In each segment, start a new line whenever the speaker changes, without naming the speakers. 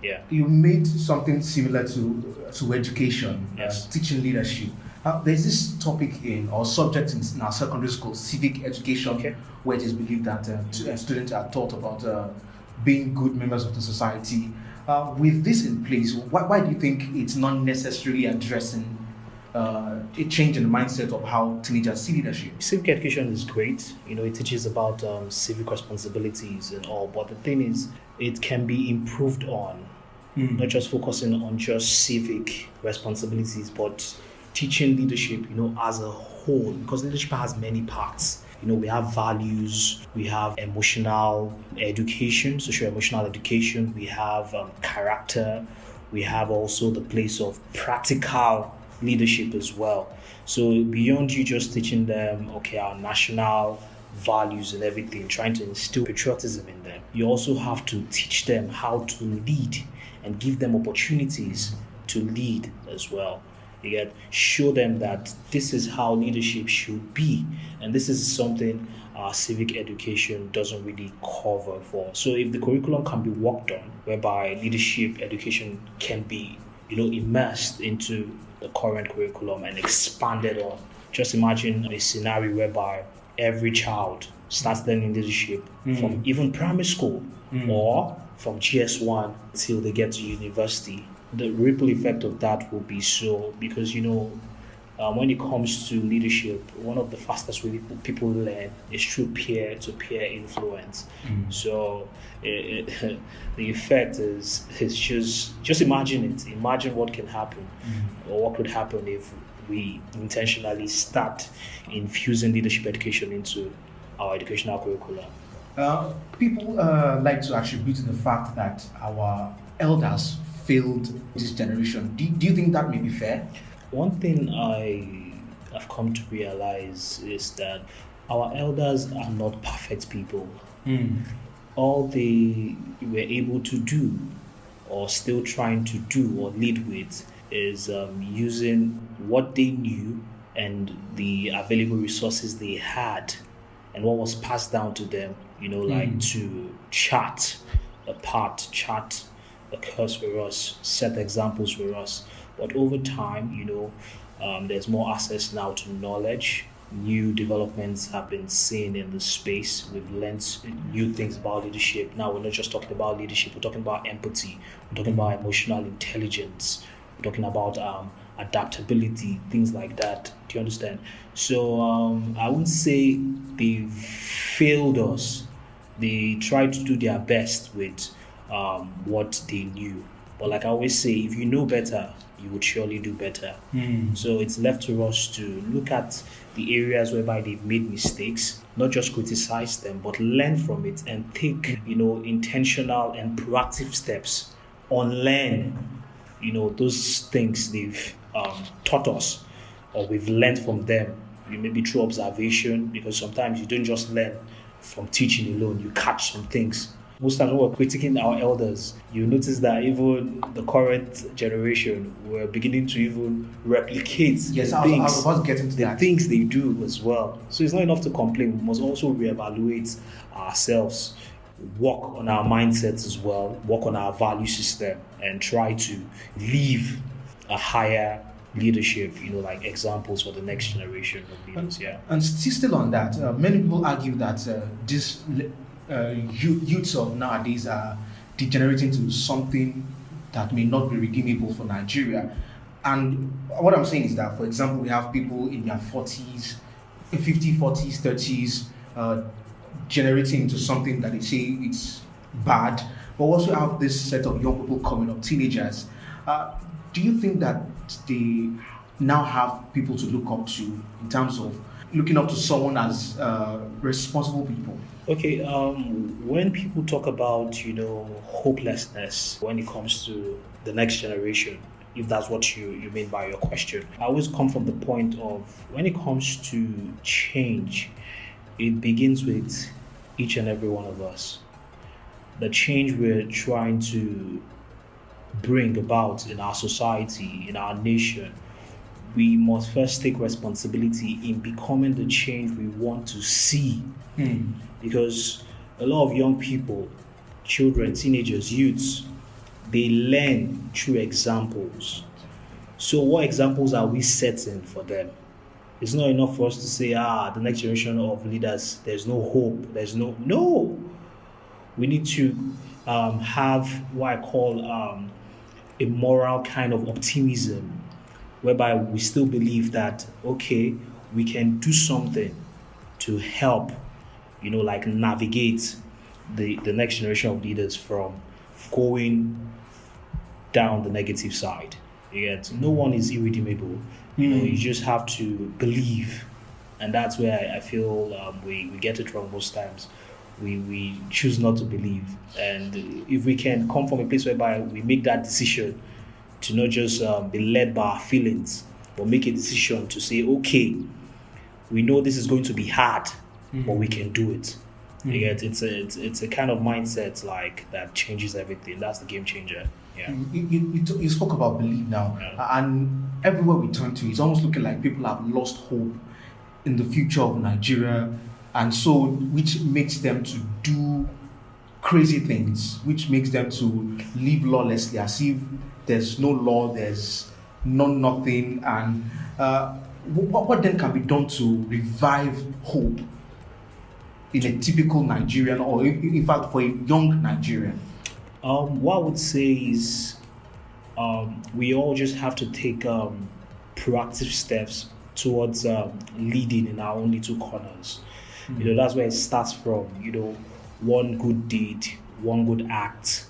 Yeah.
You made something similar to education,
Yes.
teaching leadership. There's this topic or subject in our secondary school, civic education,
Okay.
where it is believed that students are taught about being good members of the society. With this in place, why do you think it's not necessarily addressing a change in the mindset of how teenagers see leadership?
Civic education is great. It teaches about civic responsibilities and all. But the thing is, it can be improved on. Not just focusing on just civic responsibilities, but teaching leadership, as a whole, because leadership has many parts. We have values, we have emotional education, social emotional education, we have character, we have also the place of practical leadership as well. So beyond you just teaching them, our national values and everything, trying to instill patriotism in them, you also have to teach them how to lead and give them opportunities to lead as well. You show them that this is how leadership should be, and this is something civic education doesn't really cover for. So if the curriculum can be worked on, whereby leadership education can be, immersed into the current curriculum and expanded on. Just imagine a scenario whereby every child starts learning leadership from even primary school or from GS1 till they get to university. The ripple effect of that will be so, because when it comes to leadership, one of the fastest way people learn is through peer-to-peer influence. So the effect is just imagine it. Imagine what can happen, or what could happen if we intentionally start infusing leadership education into our educational curriculum.
People like to attribute to the fact that our elders failed this generation. Do you think that may be fair?
One thing I have come to realize is that our elders are not perfect people. All they were able to do, or still trying to do or lead with, is using what they knew and the available resources they had and what was passed down to them, to chart a path, chart a course for us, set examples for us. But over time, there's more access now to knowledge. New developments have been seen in the space. We've learned new things about leadership. Now we're not just talking about leadership, we're talking about empathy, we're talking about emotional intelligence, we're talking about adaptability, things like that. Do you understand? So I wouldn't say they failed us. They tried to do their best with what they knew. But like I always say, if you know better, you would surely do better. So it's left to us to look at the areas whereby they've made mistakes, not just criticize them, but learn from it and take, intentional and proactive steps on learn, those things they've taught us or we've learned from them. Maybe through observation, because sometimes you don't just learn from teaching alone, you catch some things. Most times when we're critiquing our elders, you notice that even the current generation were beginning to even replicate
I was about to get into
the things they do as well. So it's not enough to complain. We must also reevaluate ourselves, work on our mindsets as well, work on our value system, and try to live a higher leadership, like examples for the next generation of leaders.
And still on that, many people argue that this youths of nowadays are degenerating to something that may not be redeemable for Nigeria. And what I'm saying is that, for example, we have people in their 40s, 50s, 40s, 30s, generating into something that they say it's bad. But also have this set of young people coming up, teenagers. Do you think that they now have people to look up to in terms of looking up to someone as responsible people?
Okay, when people talk about, hopelessness when it comes to the next generation, if that's what you mean by your question, I always come from the point of when it comes to change, it begins with each and every one of us. The change we're trying to bring about in our society, in our nation, we must first take responsibility in becoming the change we want to see. Because a lot of young people, children, teenagers, youths, They learn through examples. So what examples are we setting for them? It's not enough for us to say, the next generation of leaders, there's no hope. No. We need to have what I call a moral kind of optimism, whereby we still believe that, okay, we can do something to help, like navigate the next generation of leaders from going down the negative side. Yet no one is irredeemable. You just have to believe, and that's where I feel we get it wrong most times. We choose not to believe, and if we can come from a place whereby we make that decision to not just be led by our feelings, but make a decision to say, okay, we know this is going to be hard, but we can do it. Yet it's a kind of mindset like that changes everything. That's the game changer. Yeah.
You spoke about belief now, and everywhere we turn to, it's almost looking like people have lost hope in the future of Nigeria, and so which makes them to do crazy things, which makes them to live lawlessly, as if there's no law, there's nothing, and what then can be done to revive hope in a typical Nigerian, or in fact for a young Nigerian?
What I would say is we all just have to take proactive steps towards leading in our own little corners. That's where it starts from, one good deed, one good act,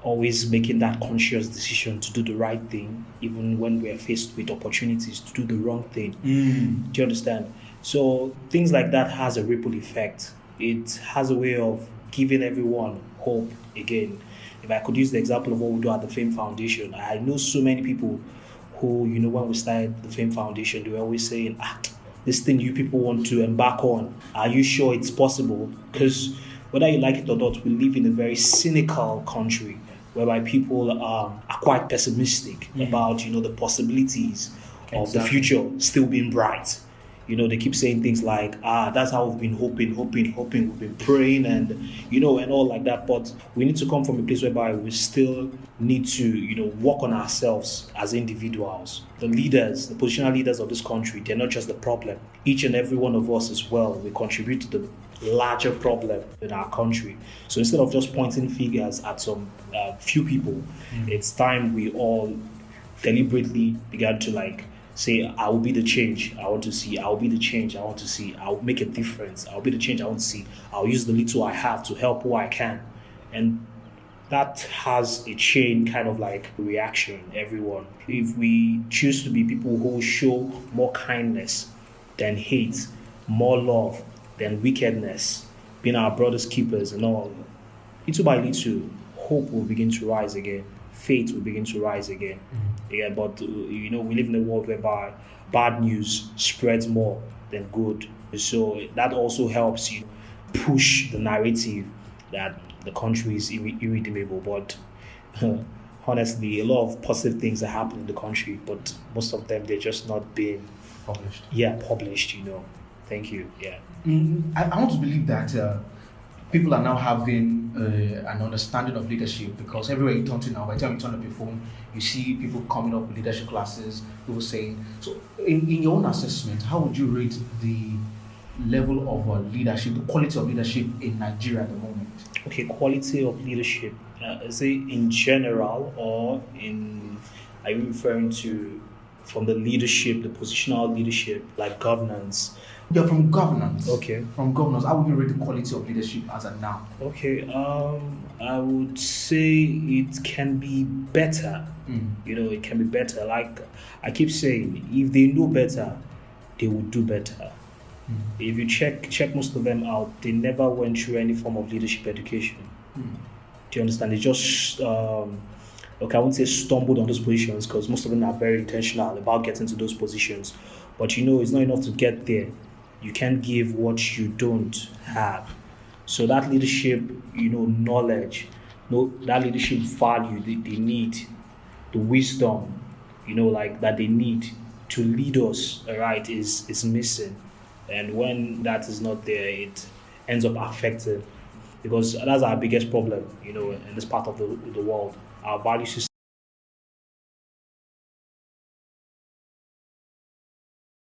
always making that conscious decision to do the right thing, even when we're faced with opportunities to do the wrong thing. Do you understand? So things like that has a ripple effect. It has a way of giving everyone hope again. If I could use the example of what we do at the Fame Foundation, I know so many people who, when we started the Fame Foundation, they were always saying, this thing you people want to embark on, are you sure it's possible? Because whether you like it or not, we live in a very cynical country whereby people are quite pessimistic about, the possibilities of the future still being bright. They keep saying things like, that's how we've been hoping, we've been praying and, and all like that. But we need to come from a place whereby we still need to, work on ourselves as individuals. The leaders, the positional leaders of this country, they're not just the problem. Each and every one of us as well, we contribute to the larger problem in our country. So instead of just pointing fingers at some few people, it's time we all deliberately began to say, I will be the change I want to see. I will be the change I want to see. I will make a difference. I will be the change I want to see. I'll use the little I have to help who I can. And that has a chain kind of reaction, everyone. If we choose to be people who show more kindness than hate, more love than wickedness, being our brother's keepers and all, little by little, hope will begin to rise again. Faith will begin to rise again. Yeah, but we live in a world whereby bad news spreads more than good. So that also helps you push the narrative that the country is irredeemable. But honestly, a lot of positive things are happening in the country, but most of them, they're just not being
Published.
Yeah, published. Thank you. Yeah.
I want to believe that people are now having an understanding of leadership, because everywhere you turn to now, by the time you turn up your phone, you see people coming up with leadership classes, people saying. So in your own assessment, how would you rate the level of leadership, the quality of leadership in Nigeria at the moment?
Okay, quality of leadership. Is it in general, or are you referring to from the leadership, the positional leadership, like governance?
Yeah, from governance.
Okay.
From governance, how would you rate the quality of leadership as of now?
Okay, I would say it can be better. It can be better. Like I keep saying, if they know better, they would do better. If you check most of them out, they never went through any form of leadership education. Do you understand? They just, I wouldn't say stumbled on those positions, because most of them are very intentional about getting to those positions. But it's not enough to get there. You can't give what you don't have. So that leadership, knowledge, that leadership value they need, the wisdom, that they need to lead us, right, is missing. And when that is not there, it ends up affecting because that's our biggest problem, in this part of the world. Our value system